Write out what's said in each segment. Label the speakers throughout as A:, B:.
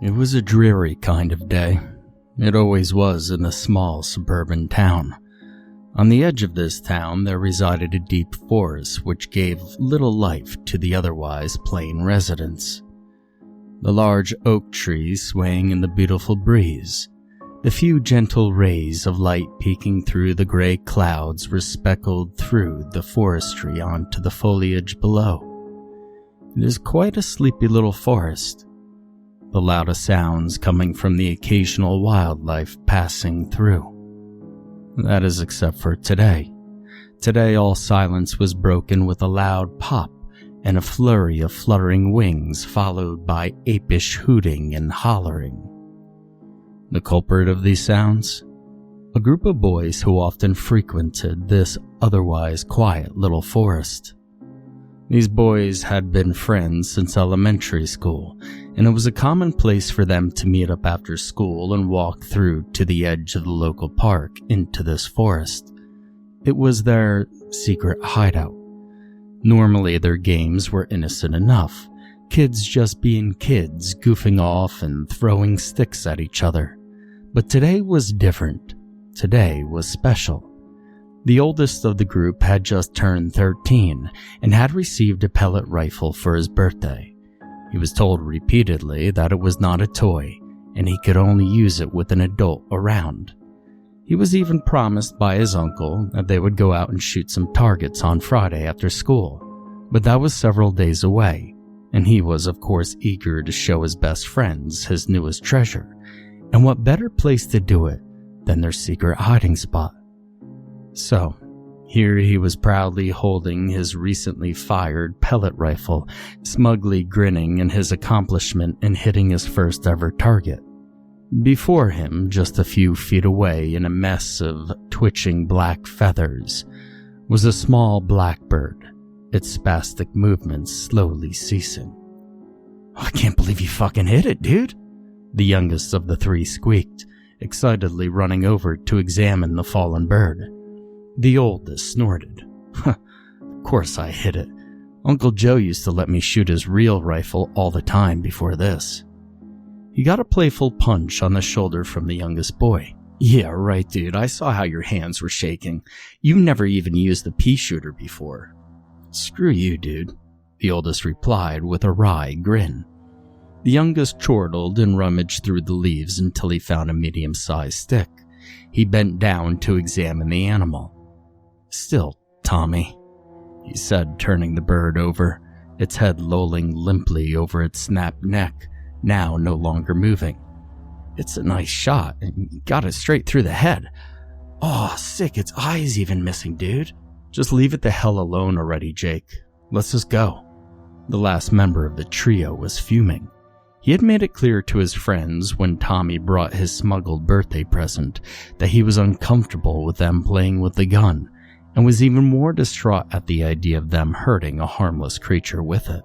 A: It was a dreary kind of day. It always was in a small suburban town. On the edge of this town there resided a deep forest which gave little life to the otherwise plain residents. The large oak trees swaying in the beautiful breeze, the few gentle rays of light peeking through the gray clouds were speckled through the forestry onto the foliage below. It is quite a sleepy little forest, the loudest sounds coming from the occasional wildlife passing through. That is except for today. Today all silence was broken with a loud pop and a flurry of fluttering wings followed by apish hooting and hollering. The culprit of these sounds? A group of boys who often frequented this otherwise quiet little forest. These boys had been friends since elementary school, and it was a common place for them to meet up after school and walk through to the edge of the local park into this forest. It was their secret hideout. Normally their games were innocent enough, kids just being kids, goofing off and throwing sticks at each other. But today was different. Today was special. The oldest of the group had just turned 13 and had received a pellet rifle for his birthday. He was told repeatedly that it was not a toy and he could only use it with an adult around. He was even promised by his uncle that they would go out and shoot some targets on Friday after school, but that was several days away, and he was of course eager to show his best friends his newest treasure, and what better place to do it than their secret hiding spot. So, here he was proudly holding his recently fired pellet rifle, smugly grinning in his accomplishment in hitting his first ever target. Before him, just a few feet away in a mess of twitching black feathers, was a small blackbird, its spastic movements slowly ceasing. "I can't believe you fucking hit it, dude," the youngest of the three squeaked, excitedly running over to examine the fallen bird. The oldest snorted. "Of course I hit it. Uncle Joe used to let me shoot his real rifle all the time before this." He got a playful punch on the shoulder from the youngest boy. "Yeah, right, dude. I saw how your hands were shaking. You never even used the pea shooter before." "Screw you, dude," the oldest replied with a wry grin. The youngest chortled and rummaged through the leaves until he found a medium-sized stick. He bent down to examine the animal. "Still, Tommy," he said, turning the bird over, its head lolling limply over its snapped neck, now no longer moving. "It's a nice shot, and you got it straight through the head. Oh, sick, its eye's even missing, dude. Just leave it the hell alone already, Jake. Let's just go." The last member of the trio was fuming. He had made it clear to his friends when Tommy brought his smuggled birthday present that he was uncomfortable with them playing with the gun, and was even more distraught at the idea of them hurting a harmless creature with it.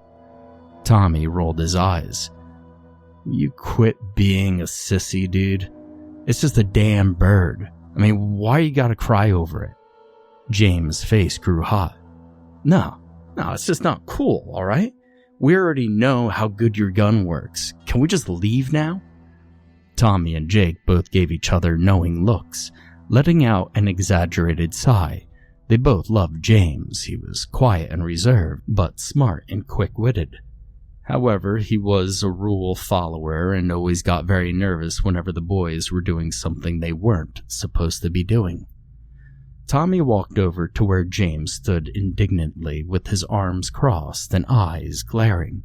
A: Tommy rolled his eyes. "You quit being a sissy, dude. It's just a damn bird. I mean, why you gotta cry over it?" James' face grew hot. No, it's just not cool, alright? We already know how good your gun works. Can we just leave now?" Tommy and Jake both gave each other knowing looks, letting out an exaggerated sigh. They both loved James. He was quiet and reserved, but smart and quick-witted. However, he was a rule follower and always got very nervous whenever the boys were doing something they weren't supposed to be doing. Tommy walked over to where James stood indignantly with his arms crossed and eyes glaring.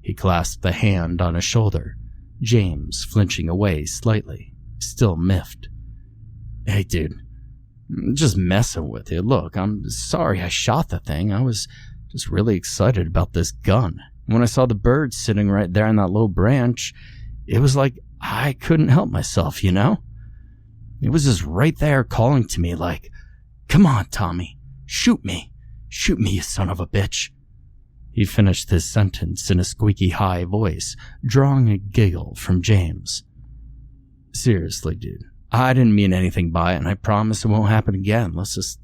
A: He clasped a hand on his shoulder, James flinching away slightly, still miffed. "Hey dude, I'm just messing with you. Look, I'm sorry I shot the thing. I was just really excited about this gun. When I saw the bird sitting right there in that low branch, it was like I couldn't help myself, you know? It was just right there calling to me like, 'Come on, Tommy, shoot me, you son of a bitch.'" He finished his sentence in a squeaky high voice, drawing a giggle from James. "Seriously, dude, I didn't mean anything by it, and I promise it won't happen again. Let's just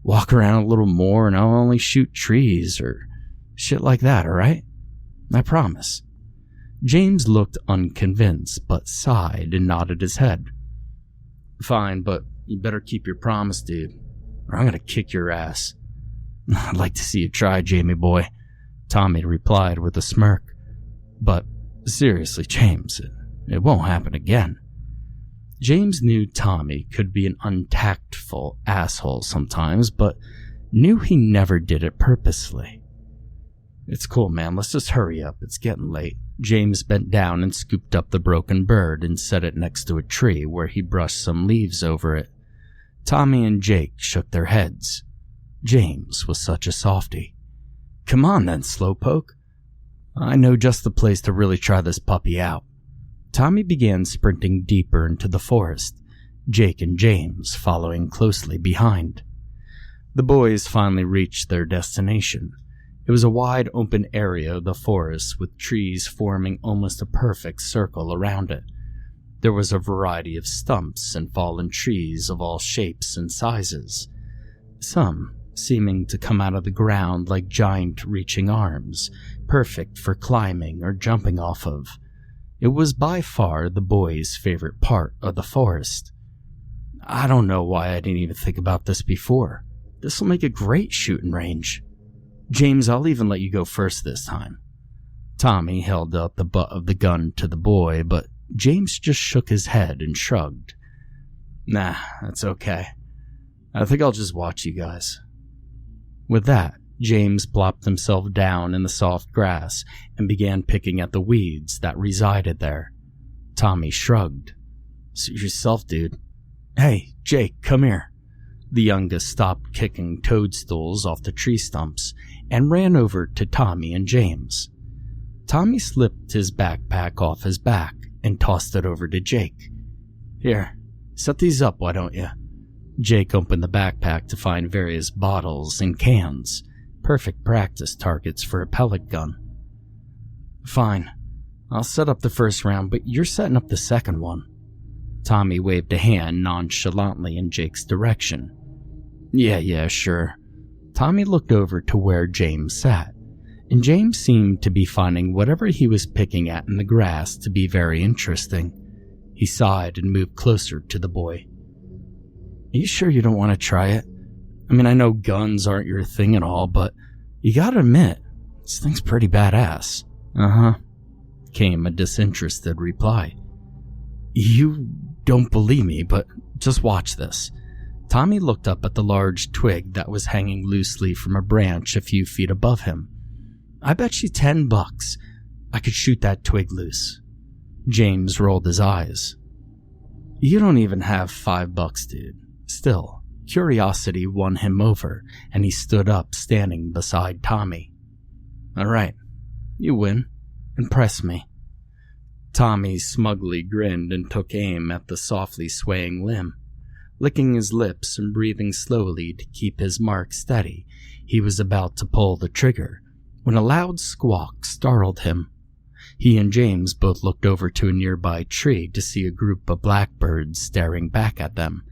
A: walk around a little more, and I'll only shoot trees or shit like that, alright? I promise." James looked unconvinced, but sighed and nodded his head. Fine, but you better keep your promise, dude, or I'm gonna kick your ass. I'd like to see you try, Jamie boy, Tommy replied with a smirk. But seriously, James, it won't happen again. James knew Tommy could be an untactful asshole sometimes, but knew he never did it purposely. It's cool, man. Let's just hurry up. It's getting late. James bent down and scooped up the broken bird and set it next to a tree where he brushed some leaves over it. Tommy and Jake shook their heads. James was such a softie. Come on then, slowpoke. I know just the place to really try this puppy out. Tommy began sprinting deeper into the forest, Jake and James following closely behind. The boys finally reached their destination. It was a wide open area of the forest with trees forming almost a perfect circle around it. There was a variety of stumps and fallen trees of all shapes and sizes, some seeming to come out of the ground like giant reaching arms, perfect for climbing or jumping off of. It was by far the boys' favorite part of the forest. I don't know why I didn't even think about this before. This will make a great shooting range. James, I'll even let you go first this time. Tommy held up the butt of the gun to the boy, but James just shook his head and shrugged. Nah, that's okay. I think I'll just watch you guys. With that, James plopped himself down in the soft grass and began picking at the weeds that resided there. Tommy shrugged. Suit yourself, dude. Hey, Jake, come here. The youngest stopped kicking toadstools off the tree stumps and ran over to Tommy and James. Tommy slipped his backpack off his back and tossed it over to Jake. Here, set these up, why don't you? Jake opened the backpack to find various bottles and cans, perfect practice targets for a pellet gun. Fine, I'll set up the first round, but you're setting up the second one. Tommy waved a hand nonchalantly in Jake's direction. Yeah, sure. Tommy looked over to where James sat, and James seemed to be finding whatever he was picking at in the grass to be very interesting. He sighed and moved closer to the boy. Are you sure you don't want to try it? I mean, I know guns aren't your thing and all, but you gotta admit, this thing's pretty badass. Uh-huh, came a disinterested reply. You don't believe me, but just watch this. Tommy looked up at the large twig that was hanging loosely from a branch a few feet above him. I bet you $10 I could shoot that twig loose. James rolled his eyes. You don't even have $5, dude. Still, curiosity won him over, and he stood up, standing beside Tommy. All right, you win. Impress me. Tommy smugly grinned and took aim at the softly swaying limb. Licking his lips and breathing slowly to keep his mark steady, he was about to pull the trigger when a loud squawk startled him. He and James both looked over to a nearby tree to see a group of blackbirds staring back at them.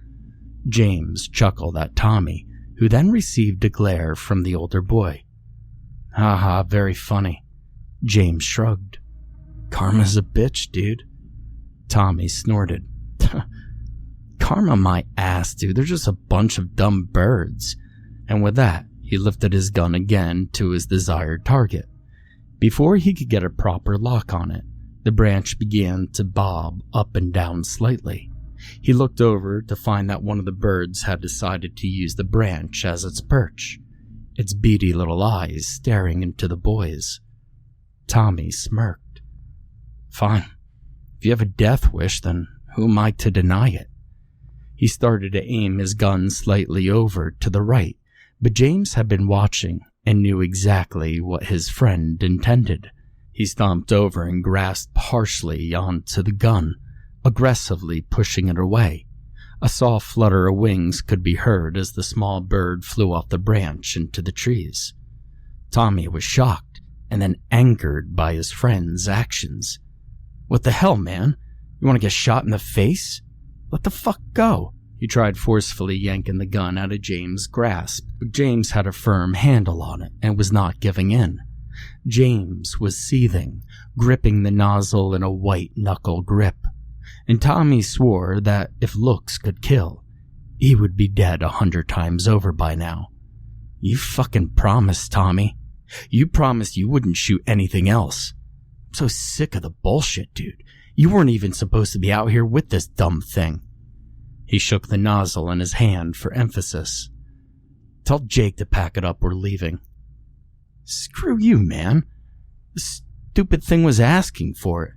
A: James chuckled at Tommy, who then received a glare from the older boy. Haha, very funny. James shrugged. Karma's a bitch, dude. Tommy snorted. Karma my ass, dude. They're just a bunch of dumb birds. And with that, he lifted his gun again to his desired target. Before he could get a proper lock on it, the branch began to bob up and down slightly. He looked over to find that one of the birds had decided to use the branch as its perch, its beady little eyes staring into the boys. Tommy smirked. Fine. If you have a death wish, then who am I to deny it? He started to aim his gun slightly over to the right, but James had been watching and knew exactly what his friend intended. He stomped over and grasped harshly onto the gun, aggressively pushing it away. A soft flutter of wings could be heard as the small bird flew off the branch into the trees. Tommy was shocked and then angered by his friend's actions. What the hell, man? You want to get shot in the face? Let the fuck go. He tried forcefully yanking the gun out of James' grasp, but James had a firm handle on it and was not giving in. James was seething, gripping the nozzle in a white-knuckle grip, and Tommy swore that if looks could kill, he would be dead 100 times over by now. You fucking promised, Tommy. You promised you wouldn't shoot anything else. I'm so sick of the bullshit, dude. You weren't even supposed to be out here with this dumb thing. He shook the nozzle in his hand for emphasis. Tell Jake to pack it up, we're leaving. Screw you, man. The stupid thing was asking for it.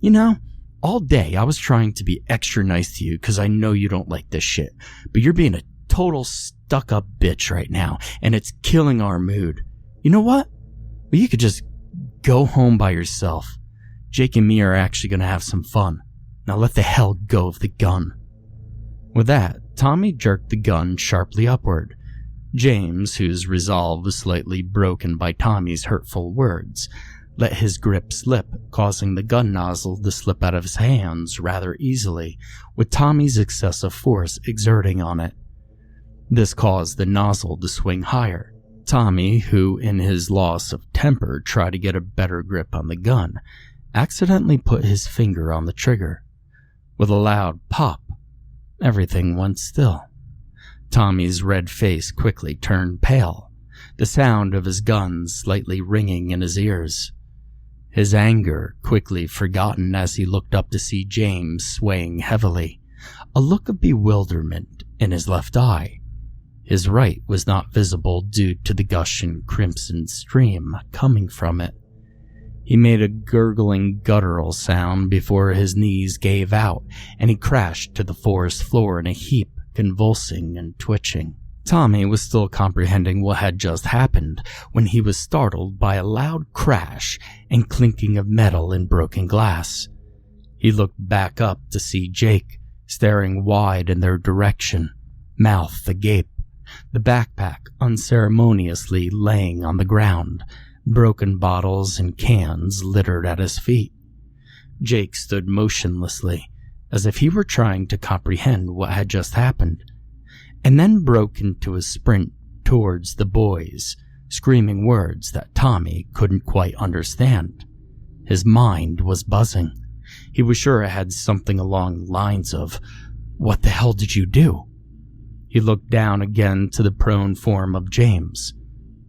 A: You know, all day I was trying to be extra nice to you because I know you don't like this shit, but you're being a total stuck-up bitch right now, and it's killing our mood. You know what? Well, you could just go home by yourself. Jake and me are actually going to have some fun. Now let the hell go of the gun. With that, Tommy jerked the gun sharply upward. James, whose resolve was slightly broken by Tommy's hurtful words, let his grip slip, causing the gun nozzle to slip out of his hands rather easily, with Tommy's excessive force exerting on it. This caused the nozzle to swing higher. Tommy, who in his loss of temper tried to get a better grip on the gun, accidentally put his finger on the trigger. With a loud pop, everything went still. Tommy's red face quickly turned pale, the sound of his gun slightly ringing in his ears. His anger quickly forgotten as he looked up to see James swaying heavily, a look of bewilderment in his left eye. His right was not visible due to the gushing crimson stream coming from it. He made a gurgling guttural sound before his knees gave out and he crashed to the forest floor in a heap, convulsing and twitching. Tommy was still comprehending what had just happened when he was startled by a loud crash and clinking of metal and broken glass. He looked back up to see Jake staring wide in their direction, mouth agape, the backpack unceremoniously laying on the ground, broken bottles and cans littered at his feet. Jake stood motionlessly, as if he were trying to comprehend what had just happened, and then broke into a sprint towards the boys, screaming words that Tommy couldn't quite understand. His mind was buzzing. He was sure it had something along the lines of, "What the hell did you do?" He looked down again to the prone form of James.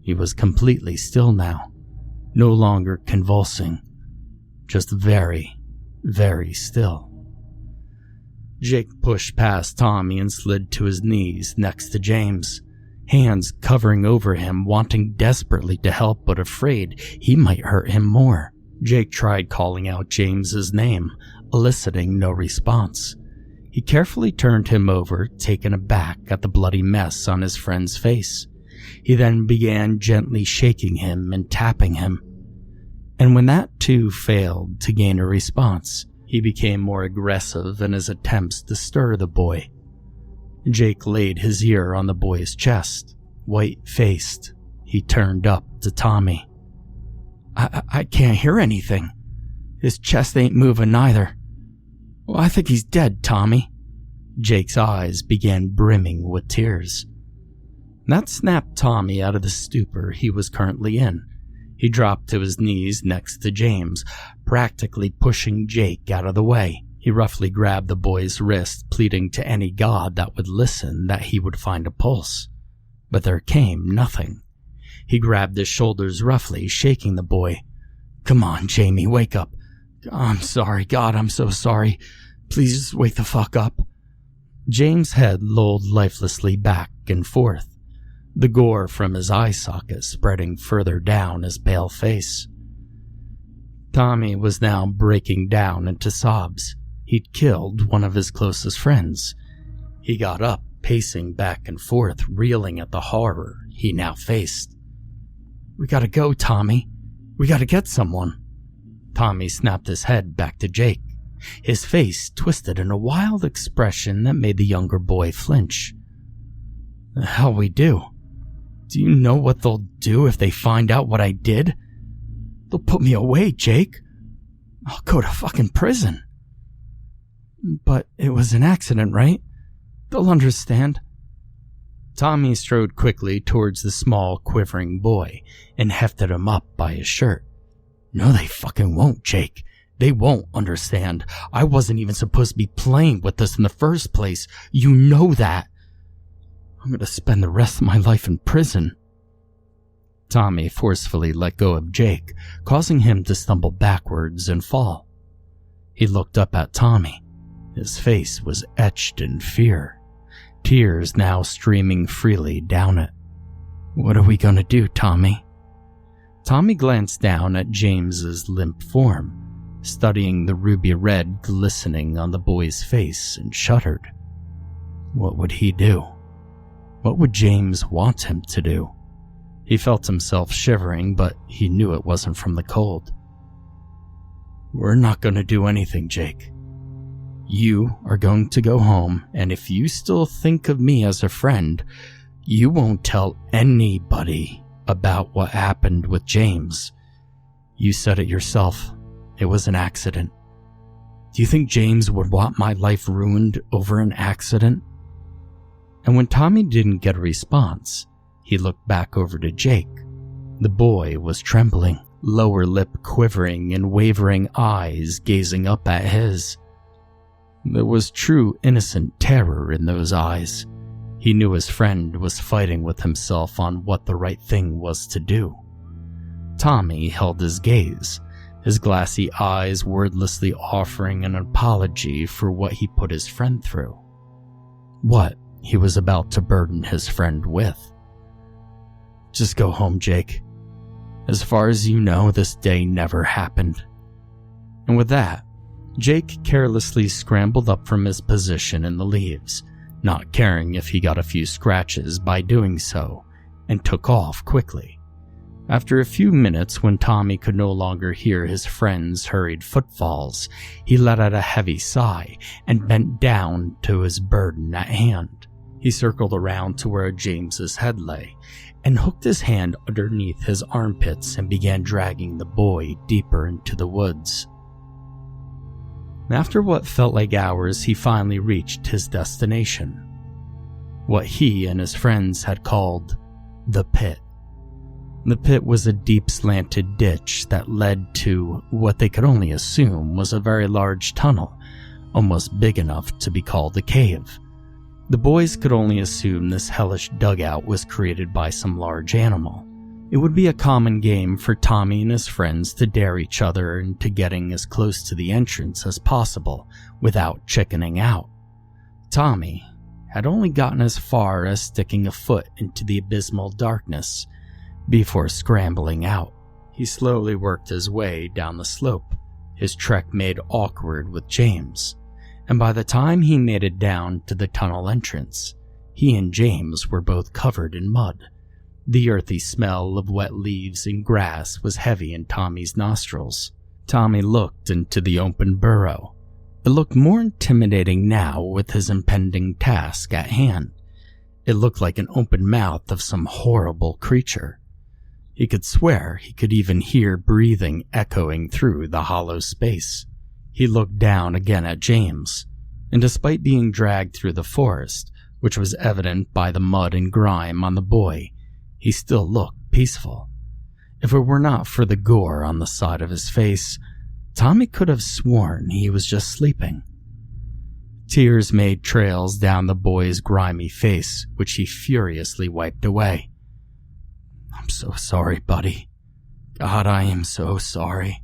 A: He was completely still now, no longer convulsing, just very, very still. Jake pushed past Tommy and slid to his knees next to James, hands covering over him, wanting desperately to help but afraid he might hurt him more. Jake tried calling out James's name, eliciting no response. He carefully turned him over, taken aback at the bloody mess on his friend's face. He then began gently shaking him and tapping him. And when that too failed to gain a response, he became more aggressive in his attempts to stir the boy. Jake laid his ear on the boy's chest. White-faced, he turned up to Tommy. I can't hear anything. His chest ain't moving either. Well, I think he's dead, Tommy. Jake's eyes began brimming with tears. That snapped Tommy out of the stupor he was currently in. He dropped to his knees next to James, practically pushing Jake out of the way. He roughly grabbed the boy's wrist, pleading to any god that would listen that he would find a pulse. But there came nothing. He grabbed his shoulders roughly, shaking the boy. "Come on, Jamie, wake up. I'm sorry, God, I'm so sorry. Please just wake the fuck up." James' head lolled lifelessly back and forth, the gore from his eye socket spreading further down his pale face. Tommy was now breaking down into sobs. He'd killed one of his closest friends. He got up, pacing back and forth, reeling at the horror he now faced. "We gotta go, Tommy. We gotta get someone." Tommy snapped his head back to Jake, his face twisted in a wild expression that made the younger boy flinch. "The hell we do? Do you know what they'll do if they find out what I did? They'll put me away, Jake. I'll go to fucking prison." "But it was an accident, right? They'll understand." Tommy strode quickly towards the small, quivering boy and hefted him up by his shirt. "No, they fucking won't, Jake. They won't understand. I wasn't even supposed to be playing with this in the first place. You know that. I'm gonna spend the rest of my life in prison." Tommy forcefully let go of Jake, causing him to stumble backwards and fall. He looked up at Tommy. His face was etched in fear, tears now streaming freely down it. "What are we gonna do, Tommy?" Tommy glanced down at James's limp form, studying the ruby red glistening on the boy's face, and shuddered. What would he do? What would James want him to do? He felt himself shivering, but he knew it wasn't from the cold. "We're not going to do anything, Jake. You are going to go home, and if you still think of me as a friend, you won't tell anybody about what happened with James. You said it yourself. It was an accident. Do you think James would want my life ruined over an accident?" And when Tommy didn't get a response, he looked back over to Jake. The boy was trembling, lower lip quivering and wavering eyes gazing up at his. There was true innocent terror in those eyes. He knew his friend was fighting with himself on what the right thing was to do. Tommy held his gaze, his glassy eyes wordlessly offering an apology for what he put his friend through. What he was about to burden his friend with. "Just go home, Jake. As far as you know, this day never happened." And with that, Jake carelessly scrambled up from his position in the leaves, not caring if he got a few scratches by doing so, and took off quickly. After a few minutes, when Tommy could no longer hear his friend's hurried footfalls, he let out a heavy sigh and bent down to his burden at hand. He circled around to where James's head lay and hooked his hand underneath his armpits and began dragging the boy deeper into the woods. After what felt like hours, he finally reached his destination. What he and his friends had called the pit. The pit was a deep slanted ditch that led to what they could only assume was a very large tunnel, almost big enough to be called a cave. The boys could only assume this hellish dugout was created by some large animal. It would be a common game for Tommy and his friends to dare each other into getting as close to the entrance as possible without chickening out. Tommy had only gotten as far as sticking a foot into the abysmal darkness before scrambling out. He slowly worked his way down the slope, his trek made awkward with James, and by the time he made it down to the tunnel entrance, he and James were both covered in mud. The earthy smell of wet leaves and grass was heavy in Tommy's nostrils. Tommy looked into the open burrow. It looked more intimidating now with his impending task at hand. It looked like an open mouth of some horrible creature. He could swear he could even hear breathing echoing through the hollow space. He looked down again at James, and despite being dragged through the forest, which was evident by the mud and grime on the boy, he still looked peaceful. If it were not for the gore on the side of his face, Tommy could have sworn he was just sleeping. Tears made trails down the boy's grimy face, which he furiously wiped away. "I'm so sorry, buddy. God, I am so sorry."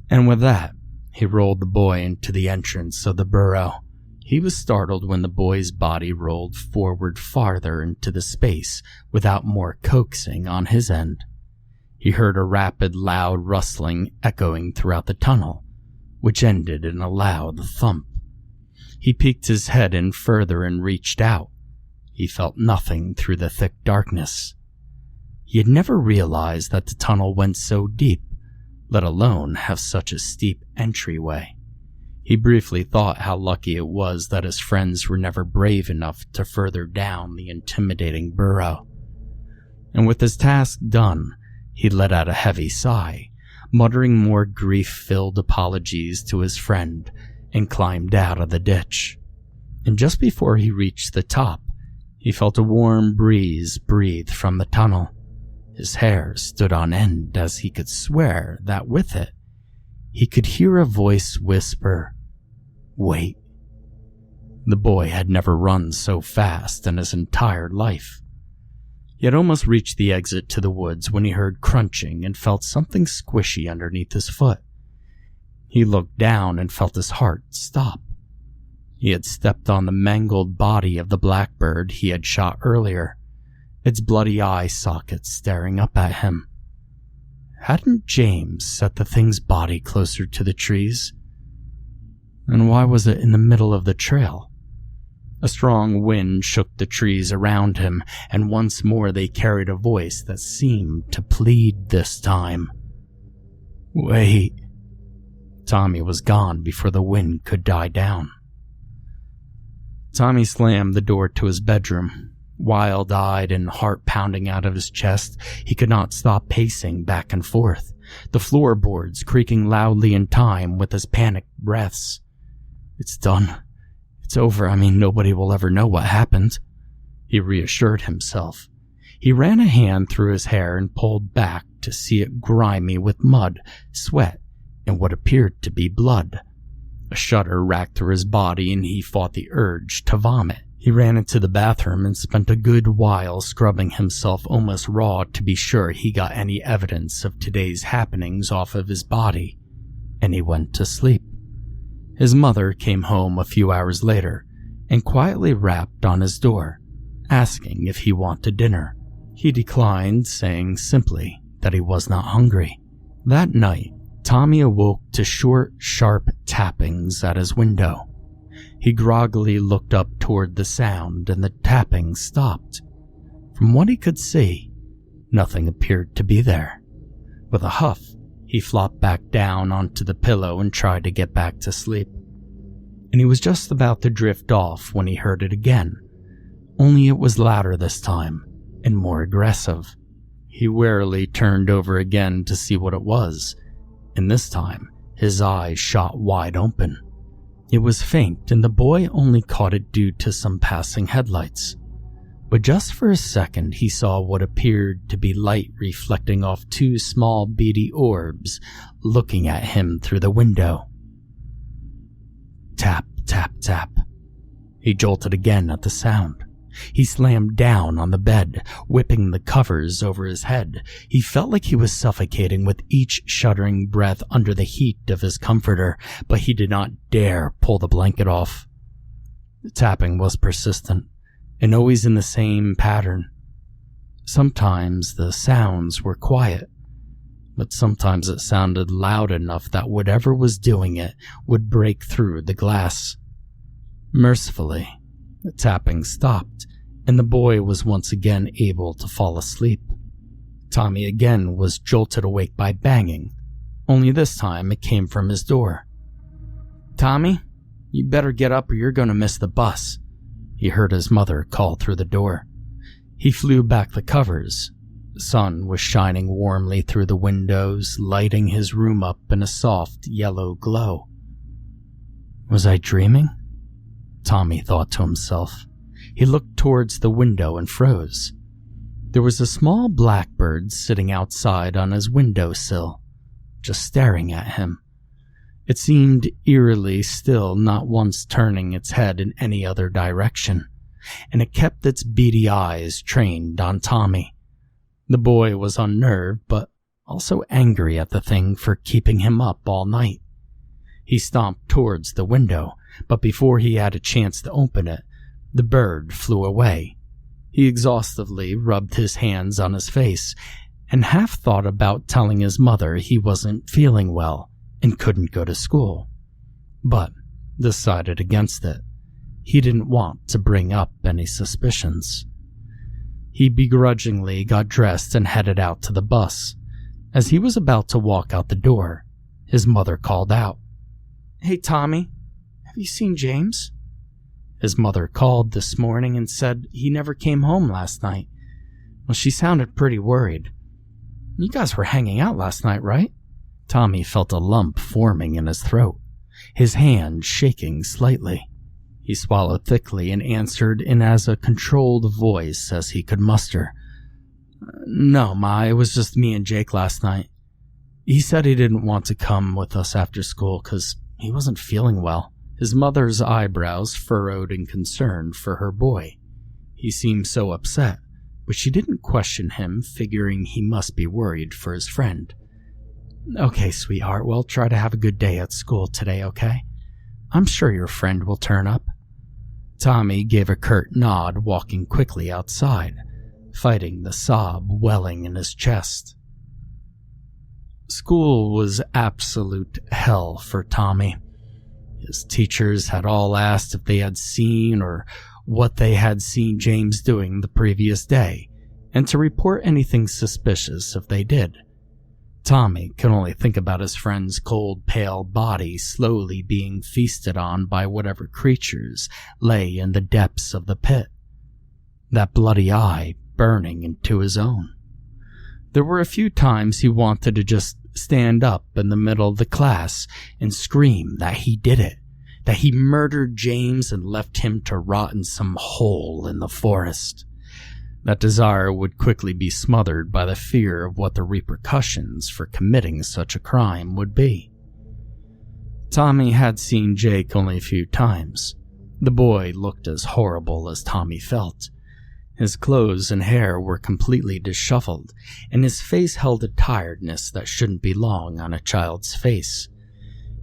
A: And with that, he rolled the boy into the entrance of the burrow. He was startled when the boy's body rolled forward farther into the space without more coaxing on his end. He heard a rapid, loud rustling echoing throughout the tunnel, which ended in a loud thump. He peeked his head in further and reached out. He felt nothing through the thick darkness. He had never realized that the tunnel went so deep, let alone have such a steep entryway. He briefly thought how lucky it was that his friends were never brave enough to further down the intimidating burrow. And with his task done, he let out a heavy sigh, muttering more grief-filled apologies to his friend, and climbed out of the ditch. And just before he reached the top, He felt a warm breeze breathe from the tunnel. His hair stood on end as he could swear that with it, he could hear a voice whisper, "Wait." The boy had never run so fast in his entire life. He had almost reached the exit to the woods when he heard crunching and felt something squishy underneath his foot. He looked down and felt his heart stop. He had stepped on the mangled body of the blackbird he had shot earlier, its bloody eye sockets staring up at him. Hadn't James set the thing's body closer to the trees? And why was it in the middle of the trail? A strong wind shook the trees around him, and once more they carried a voice that seemed to plead this time. "Wait." Tommy was gone before the wind could die down. Tommy slammed the door to his bedroom. Wild-eyed and heart pounding out of his chest, he could not stop pacing back and forth, the floorboards creaking loudly in time with his panicked breaths. "It's done. It's over. I mean, nobody will ever know what happened," he reassured himself. He ran a hand through his hair and pulled back to see it grimy with mud, sweat, and what appeared to be blood. A shudder racked through his body and he fought the urge to vomit. He ran into the bathroom and spent a good while scrubbing himself almost raw to be sure he got any evidence of today's happenings off of his body, and he went to sleep. His mother came home a few hours later and quietly rapped on his door, asking if he wanted dinner. He declined, saying simply that he was not hungry. That night, Tommy awoke to short, sharp tappings at his window. He groggily looked up toward the sound, and the tapping stopped. From what he could see, nothing appeared to be there. With a huff, he flopped back down onto the pillow and tried to get back to sleep. And he was just about to drift off when he heard it again, only it was louder this time and more aggressive. He warily turned over again to see what it was, and this time his eyes shot wide open. It was faint, and the boy only caught it due to some passing headlights. But just for a second he saw what appeared to be light reflecting off two small beady orbs looking at him through the window. Tap, tap, tap. He jolted again at the sound. He slammed down on the bed, whipping the covers over his head. He felt like he was suffocating with each shuddering breath under the heat of his comforter, but he did not dare pull the blanket off. The tapping was persistent, and always in the same pattern. Sometimes the sounds were quiet, but sometimes it sounded loud enough that whatever was doing it would break through the glass. Mercifully, the tapping stopped, and the boy was once again able to fall asleep. Tommy again was jolted awake by banging, only this time it came from his door. "Tommy, you better get up or you're going to miss the bus," he heard his mother call through the door. He flew back the covers. The sun was shining warmly through the windows, lighting his room up in a soft yellow glow. Was I dreaming? Tommy thought to himself. He looked towards the window and froze. There was a small blackbird sitting outside on his windowsill, just staring at him. It seemed eerily still, not once turning its head in any other direction, and it kept its beady eyes trained on Tommy. The boy was unnerved, but also angry at the thing for keeping him up all night. He stomped towards the window, but before he had a chance to open it, the bird flew away. He exhaustively rubbed his hands on his face and half thought about telling his mother he wasn't feeling well and couldn't go to school, but decided against it. He didn't want to bring up any suspicions. He begrudgingly got dressed and headed out to the bus. As he was about to walk out the door, his mother called out, "Hey, Tommy, have you seen James?" His mother called this morning and said he never came home last night. Well, she sounded pretty worried. "You guys were hanging out last night, right?" Tommy felt a lump forming in his throat, his hand shaking slightly. He swallowed thickly and answered in as a controlled voice as he could muster. No, Ma, it was just me and Jake last night. He said he didn't want to come with us after school because he wasn't feeling well. His mother's eyebrows furrowed in concern for her boy. He seemed so upset, but she didn't question him, figuring he must be worried for his friend. Okay, sweetheart, we'll try to have a good day at school today, okay? I'm sure your friend will turn up. Tommy gave a curt nod, walking quickly outside, fighting the sob welling in his chest. School was absolute hell for Tommy. His teachers had all asked if they had seen or what they had seen James doing the previous day, and to report anything suspicious if they did. Tommy could only think about his friend's cold, pale body slowly being feasted on by whatever creatures lay in the depths of the pit. That bloody eye burning into his own. There were a few times he wanted to just stand up in the middle of the class and scream that he did it, that he murdered James and left him to rot in some hole in the forest. That desire would quickly be smothered by the fear of what the repercussions for committing such a crime would be. Tommy had seen Jake only a few times. The boy looked as horrible as Tommy felt. His clothes and hair were completely disheveled, and his face held a tiredness that shouldn't be long on a child's face.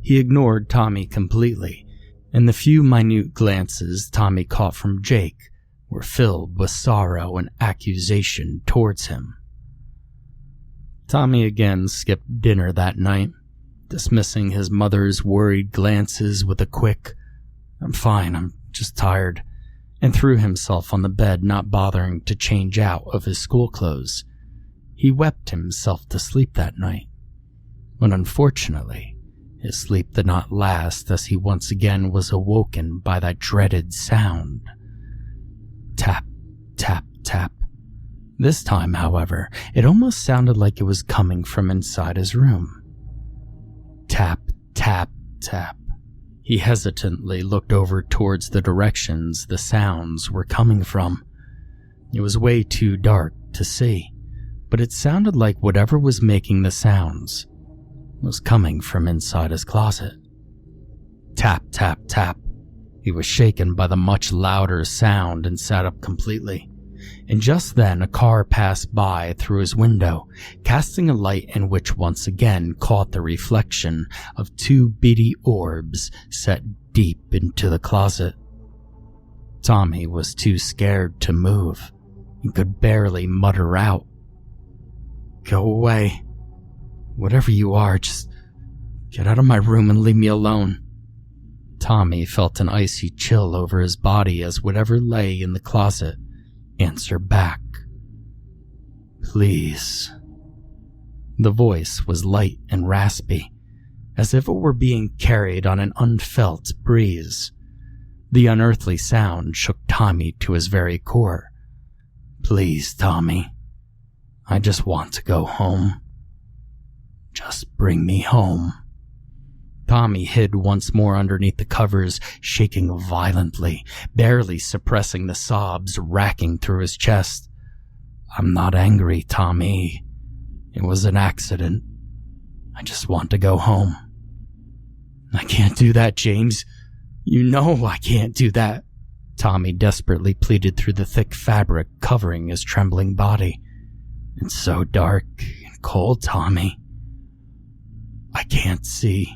A: He ignored Tommy completely, and the few minute glances Tommy caught from Jake were filled with sorrow and accusation towards him. Tommy again skipped dinner that night, dismissing his mother's worried glances with a quick, "I'm fine, I'm just tired," and threw himself on the bed, not bothering to change out of his school clothes. He wept himself to sleep that night. But unfortunately, his sleep did not last, as he once again was awoken by that dreaded sound. Tap, tap, tap. This time, however, it almost sounded like it was coming from inside his room. Tap, tap, tap. He hesitantly looked over towards the directions the sounds were coming from. It was way too dark to see, but it sounded like whatever was making the sounds was coming from inside his closet. Tap, tap, tap. He was shaken by the much louder sound and sat up completely. And just then a car passed by through his window, casting a light in which once again caught the reflection of two beady orbs set deep into the closet. Tommy was too scared to move and could barely mutter out, "Go away. Whatever you are, just get out of my room and leave me alone." Tommy felt an icy chill over his body as whatever lay in the closet answered back, "Please." The voice was light and raspy, as if it were being carried on an unfelt breeze. The unearthly sound shook Tommy to his very core. "Please, Tommy. I just want to go home. Just bring me home." Tommy hid once more underneath the covers, shaking violently, barely suppressing the sobs racking through his chest. "I'm not angry, Tommy. It was an accident. I just want to go home." "I can't do that, James. You know I can't do that." Tommy desperately pleaded through the thick fabric covering his trembling body. "It's so dark and cold, Tommy. I can't see.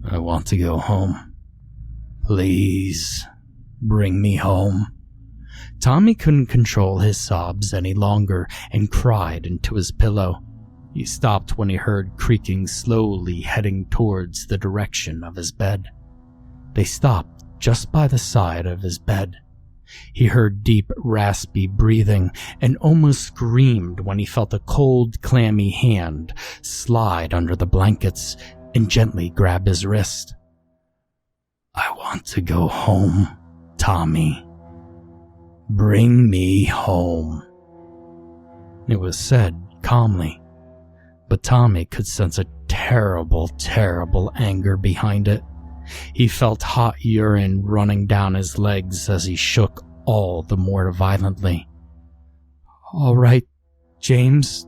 A: I want to go home. Please, bring me home." Tommy couldn't control his sobs any longer and cried into his pillow. He stopped when he heard creaking slowly heading towards the direction of his bed. They stopped just by the side of his bed. He heard deep, raspy breathing and almost screamed when he felt a cold, clammy hand slide under the blankets and gently grab his wrist. "I want to go home, Tommy. Bring me home." It was said calmly, but Tommy could sense a terrible, terrible anger behind it. He felt hot urine running down his legs as he shook all the more violently. "All right, James.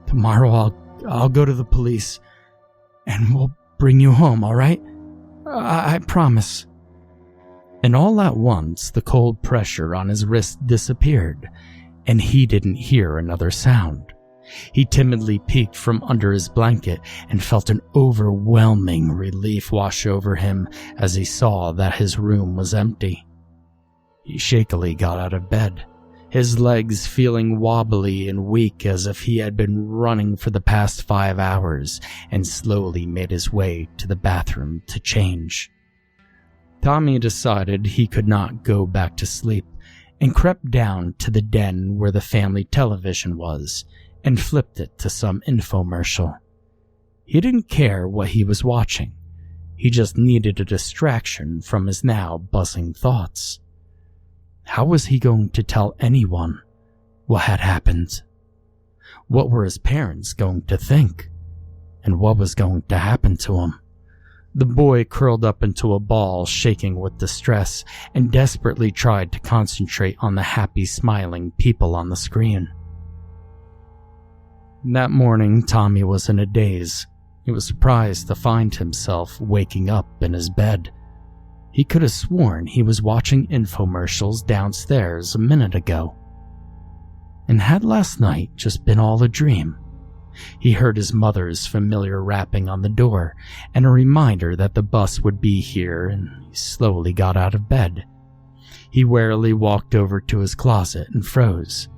A: Tomorrow I'll go to the police and we'll bring you home, all right? I promise." And all at once, the cold pressure on his wrist disappeared, and he didn't hear another sound. He timidly peeked from under his blanket and felt an overwhelming relief wash over him as he saw that his room was empty. He shakily got out of bed, his legs feeling wobbly and weak as if he had been running for the past 5 hours, and slowly made his way to the bathroom to change. Tommy decided he could not go back to sleep and crept down to the den where the family television was and flipped it to some infomercial. He didn't care what he was watching. He just needed a distraction from his now buzzing thoughts. How was he going to tell anyone what had happened? What were his parents going to think? And what was going to happen to him? The boy curled up into a ball, shaking with distress, and desperately tried to concentrate on the happy, smiling people on the screen. That morning, Tommy was in a daze. He was surprised to find himself waking up in his bed. He could have sworn he was watching infomercials downstairs a minute ago. And had last night just been all a dream? He heard his mother's familiar rapping on the door and a reminder that the bus would be here, and he slowly got out of bed. He warily walked over to his closet and froze.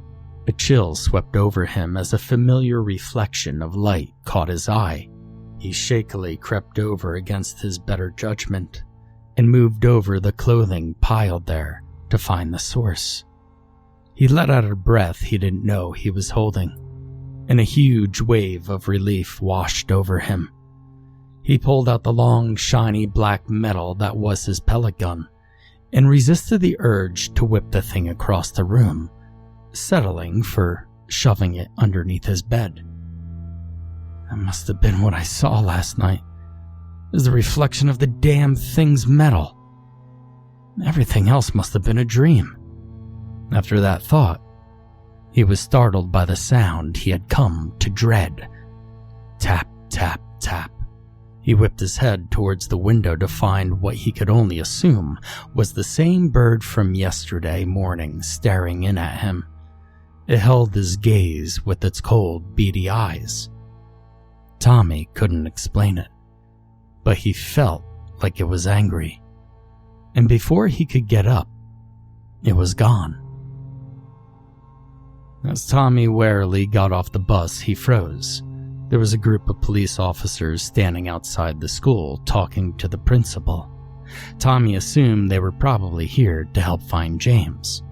A: A chill swept over him as a familiar reflection of light caught his eye. He shakily crept over against his better judgment and moved over the clothing piled there to find the source. He let out a breath he didn't know he was holding, and a huge wave of relief washed over him. He pulled out the long, shiny black metal that was his pellet gun and resisted the urge to whip the thing across the room, settling for shoving it underneath his bed. That must have been what I saw last night. It was the reflection of the damn thing's metal. Everything else must have been a dream. After that thought, he was startled by the sound he had come to dread. Tap, tap, tap. He whipped his head towards the window to find what he could only assume was the same bird from yesterday morning staring in at him. It held his gaze with its cold, beady eyes. Tommy couldn't explain it, but he felt like it was angry. And before he could get up, it was gone. As Tommy warily got off the bus, he froze. There was a group of police officers standing outside the school talking to the principal. Tommy assumed they were probably here to help find James.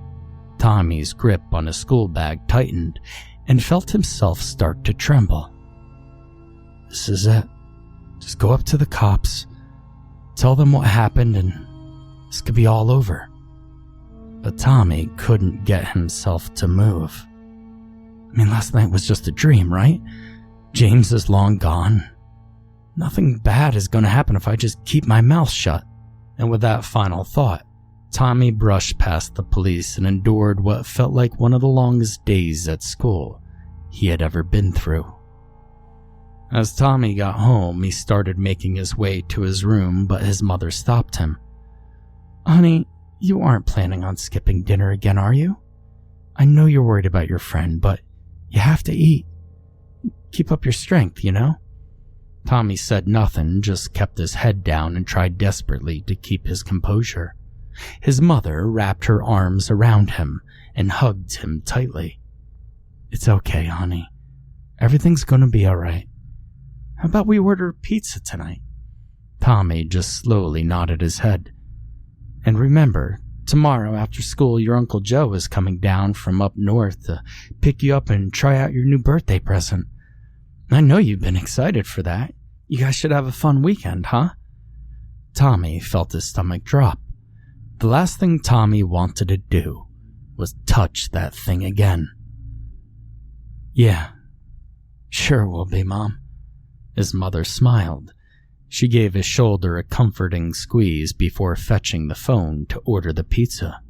A: Tommy's grip on his school bag tightened and felt himself start to tremble. This is it. Just go up to the cops, tell them what happened, and this could be all over. But Tommy couldn't get himself to move. I mean, last night was just a dream, right? James is long gone. Nothing bad is going to happen if I just keep my mouth shut. And with that final thought, Tommy brushed past the police and endured what felt like one of the longest days at school he had ever been through. As Tommy got home, he started making his way to his room, but his mother stopped him. Honey, you aren't planning on skipping dinner again, are you? I know you're worried about your friend, but you have to eat. Keep up your strength, you know? Tommy said nothing, just kept his head down and tried desperately to keep his composure. His mother wrapped her arms around him and hugged him tightly. It's okay, honey. Everything's gonna be alright. How about we order pizza tonight? Tommy just slowly nodded his head. And remember, tomorrow after school your Uncle Joe is coming down from up north to pick you up and try out your new birthday present. I know you've been excited for that. You guys should have a fun weekend, huh? Tommy felt his stomach drop. The last thing Tommy wanted to do was touch that thing again. Yeah, sure will be, Mom. His mother smiled. She gave his shoulder a comforting squeeze before fetching the phone to order the pizza.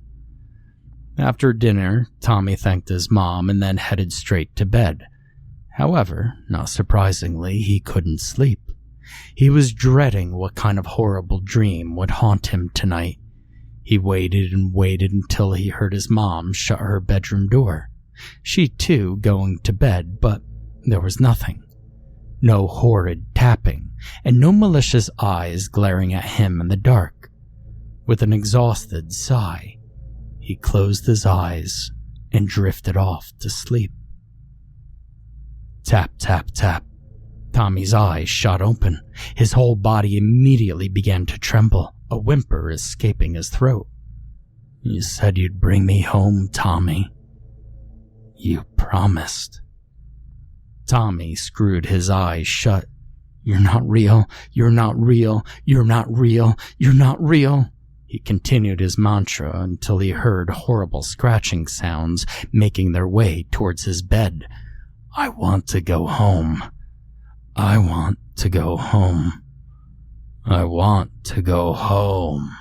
A: After dinner, Tommy thanked his mom and then headed straight to bed. However, not surprisingly, he couldn't sleep. He was dreading what kind of horrible dream would haunt him tonight. He waited and waited until he heard his mom shut her bedroom door. She too going to bed, but there was nothing. No horrid tapping, and no malicious eyes glaring at him in the dark. With an exhausted sigh, he closed his eyes and drifted off to sleep. Tap, tap, tap. Tommy's eyes shot open. His whole body immediately began to tremble, a whimper escaping his throat. You said you'd bring me home, Tommy. You promised. Tommy screwed his eyes shut. You're not real. You're not real. You're not real. You're not real. He continued his mantra until he heard horrible scratching sounds making their way towards his bed. I want to go home. I want to go home. I want to go home.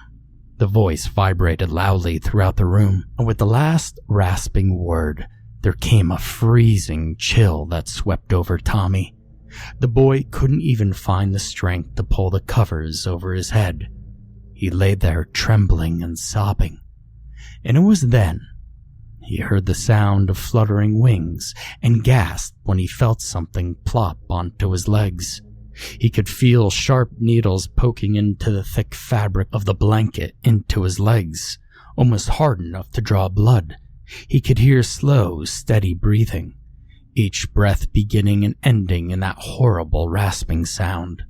A: The voice vibrated loudly throughout the room, and with the last rasping word, there came a freezing chill that swept over Tommy. The boy couldn't even find the strength to pull the covers over his head. He lay there trembling and sobbing. And it was then he heard the sound of fluttering wings and gasped when he felt something plop onto his legs. He could feel sharp needles poking into the thick fabric of the blanket into his legs, almost hard enough to draw blood. He could hear slow, steady breathing, each breath beginning and ending in that horrible rasping sound.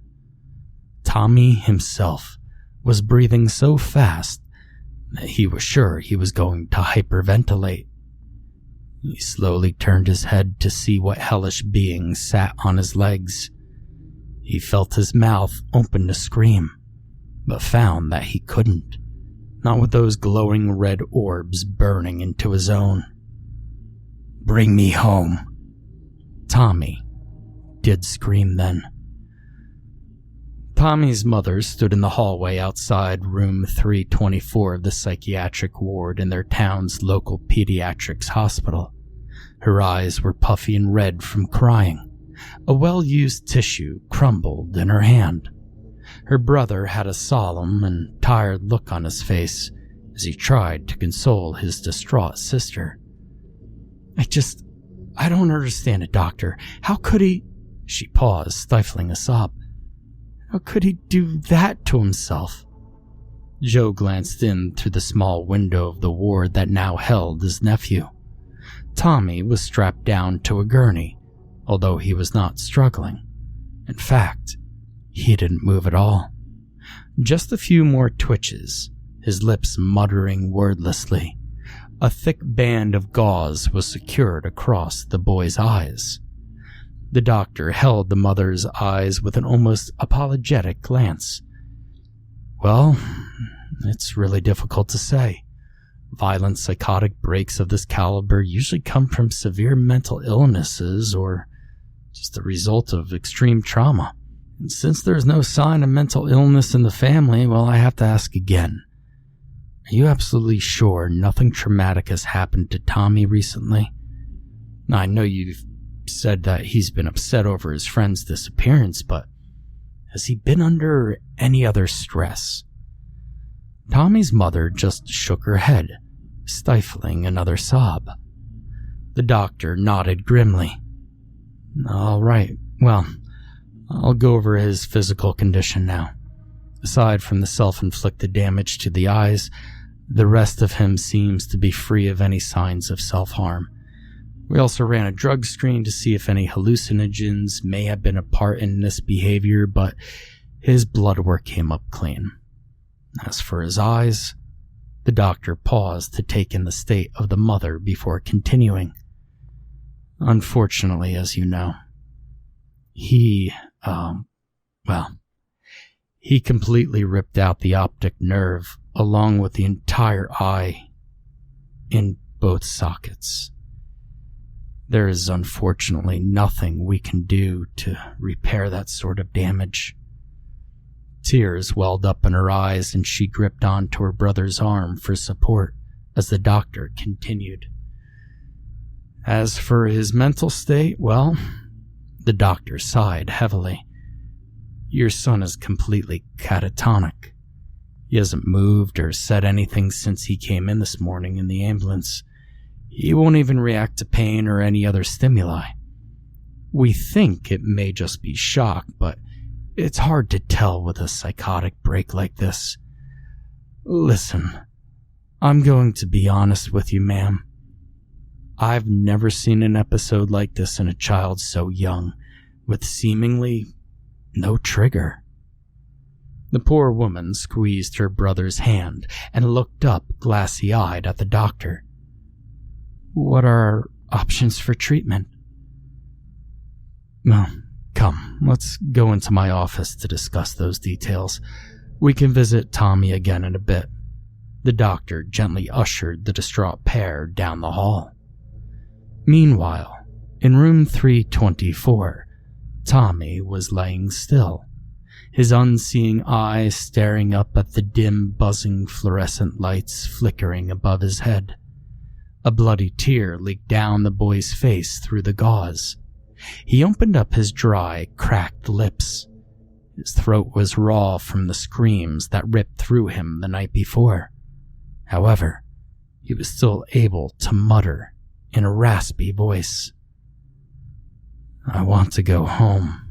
A: Tommy himself was breathing so fast that he was sure he was going to hyperventilate. He slowly turned his head to see what hellish being sat on his legs. He felt his mouth open to scream, but found that he couldn't, not with those glowing red orbs burning into his own. Bring me home. Tommy did scream then. Tommy's mother stood in the hallway outside room 324 of the psychiatric ward in their town's local pediatrics hospital. Her eyes were puffy and red from crying. A well-used tissue crumbled in her hand. Her brother had a solemn and tired look on his face as he tried to console his distraught sister. I don't understand it, Doctor. How could he... She paused, stifling a sob. How could he do that to himself? Joe glanced in through the small window of the ward that now held his nephew. Tommy was strapped down to a gurney, although he was not struggling. In fact, he didn't move at all. Just a few more twitches, his lips muttering wordlessly. A thick band of gauze was secured across the boy's eyes. The doctor held the mother's eyes with an almost apologetic glance. Well, it's really difficult to say. Violent psychotic breaks of this caliber usually come from severe mental illnesses or just the result of extreme trauma. And since there's no sign of mental illness in the family, well, I have to ask again. Are you absolutely sure nothing traumatic has happened to Tommy recently? Now, I know you've said that he's been upset over his friend's disappearance, but has he been under any other stress? Tommy's mother just shook her head, stifling another sob. The doctor nodded grimly. All right, well, I'll go over his physical condition now. Aside from the self-inflicted damage to the eyes, the rest of him seems to be free of any signs of self-harm. We also ran a drug screen to see if any hallucinogens may have been a part in this behavior, but his blood work came up clean. As for his eyes, the doctor paused to take in the state of the mother before continuing. Unfortunately, as you know, he completely ripped out the optic nerve along with the entire eye in both sockets. There is unfortunately nothing we can do to repair that sort of damage. Tears welled up in her eyes and she gripped onto her brother's arm for support as the doctor continued. As for his mental state, well, the doctor sighed heavily. Your son is completely catatonic. He hasn't moved or said anything since he came in this morning in the ambulance. He won't even react to pain or any other stimuli. We think it may just be shock, but it's hard to tell with a psychotic break like this. Listen, I'm going to be honest with you, ma'am. I've never seen an episode like this in a child so young, with seemingly no trigger. The poor woman squeezed her brother's hand and looked up glassy-eyed at the doctor. What are our options for treatment? Well, come, let's go into my office to discuss those details. We can visit Tommy again in a bit. The doctor gently ushered the distraught pair down the hall. Meanwhile, in room 324, Tommy was laying still, his unseeing eyes staring up at the dim, buzzing fluorescent lights flickering above his head. A bloody tear leaked down the boy's face through the gauze. He opened up his dry, cracked lips. His throat was raw from the screams that ripped through him the night before. However, he was still able to mutter in a raspy voice, I want to go home.